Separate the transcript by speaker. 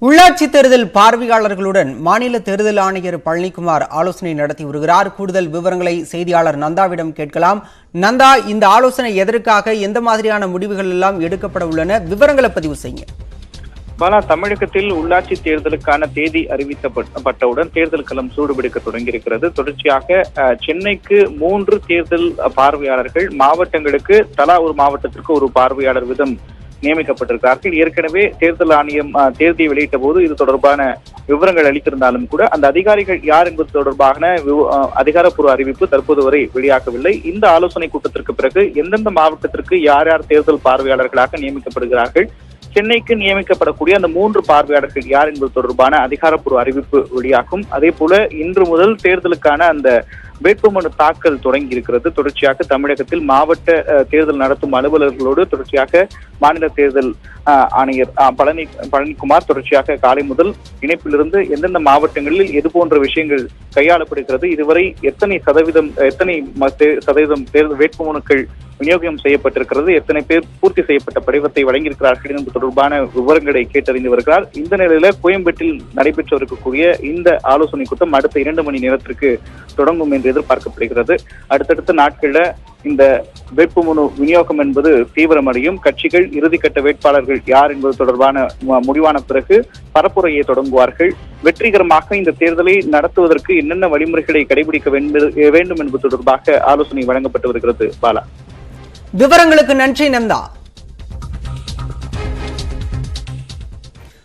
Speaker 1: உள்ளாட்சி தேர்தல் பார்வையாளர்களுடன் மாநில தேர்தல் ஆணையர் பழனிக்குமார் ஆலோசனை நடத்தி வருகிறார். கூடுதல் விவரங்களை செய்தியாளர் நந்தாவிடம் கேட்கலாம். நந்தா, இந்த ஆலோசனை எதற்காக, எந்த மாதிரியான முடிவுகள் எல்லாம் எடுக்கப்பட உள்ளன, விவரங்களை பதிவு செய்யுங்க.
Speaker 2: பாலா, தமிழகத்தில் உள்ளாட்சி தேர்தலுக்கான தேதி அறிவிக்கப்பட்டவுடன் தேர்தல் களம் சூடுபிடிக்க தொடங்கியிருக்கிறது. தொடர்ச்சியாக சென்னைக்கு 3 தேர்தல் பார்வையாளர்கள், மாவட்டங்களுக்கு தலா ஒரு மாவட்டத்திற்கு ஒரு பார்வையாளர் வீதம் நியமிக்கப்பட்டிருக்கிறார்கள். ஏற்கனவே தேர்தல் ஆணையம் தேதியை வெளியிட்ட போது இது தொடர்பான விவரங்கள் அளித்திருந்தாலும் கூட அந்த அதிகாரிகள் யார் என்பது தொடர்பான அதிகாரப்பூர்வ அறிவிப்பு தற்போது வரை வெளியாகவில்லை. இந்த ஆலோசனை கூட்டத்திற்கு பிறகு எந்தெந்த மாவட்டத்திற்கு யார் யார் தேர்தல் பார்வையாளர்களாக நியமிக்கப்படுகிறார்கள், சென்னைக்கு நியமிக்கப்படக்கூடிய அந்த 3 பார்வையாளர்கள் யார் என்பது தொடர்பான அதிகாரப்பூர்வ அறிவிப்பு வெளியாகும். அதே போல இன்று முதல் தேர்தலுக்கான அந்த வேட்புமனு தாக்கல் தொடங்கி இருக்கிறது. தொடர்ச்சியாக தமிழகத்தில் மாவட்ட தேர்தல் நடத்தும் அலுவலர்களோடு தொடர்ச்சியாக மாநில தேர்தல் ஆணையர் பழனிக்குமார் தொடர்ச்சியாக காலை முதல் இணைப்பிலிருந்து எந்தெந்த மாவட்டங்களில் எது போன்ற விஷயங்கள் கையாளப்படுகிறது, இதுவரை எத்தனை சதவீதம் தேர்தல் வேட்புமனுக்கள் விநியோகம் செய்யப்பட்டிருக்கிறது, எத்தனை பேர் பூர்த்தி செய்யப்பட்ட படிவத்தை வழங்கியிருக்கிறார்கள் என்பது தொடர்பான விவரங்களை கேட்டறிந்து வருகிறார். இந்த நிலையில கோயம்பேட்டில் நடைபெற்றிருக்கக்கூடிய இந்த ஆலோசனை கூட்டம் அடுத்த 2 மணி நேரத்திற்கு தொடங்கும் என்று எதிர்பார்க்கப்படுகிறது. அடுத்தடுத்த நாட்கள்ல இந்த வேட்புமனு விநியோகம் என்பது தீவிரமடையும். கட்சிகள் இறுதிக்கட்ட வேட்பாளர்கள் யார் என்பது தொடர்பான முடிவான பிறகு பரப்புரையை தொடங்குவார்கள். வெற்றிகரமாக இந்த தேர்தலை நடத்துவதற்கு என்னென்ன வழிமுறைகளை கடைபிடிக்க வேண்டும் என்பது தொடர்பாக ஆலோசனை வழங்கப்பட்டு வருகிறது. பாலா,
Speaker 1: விவரங்களுக்கு நன்றி நந்தா.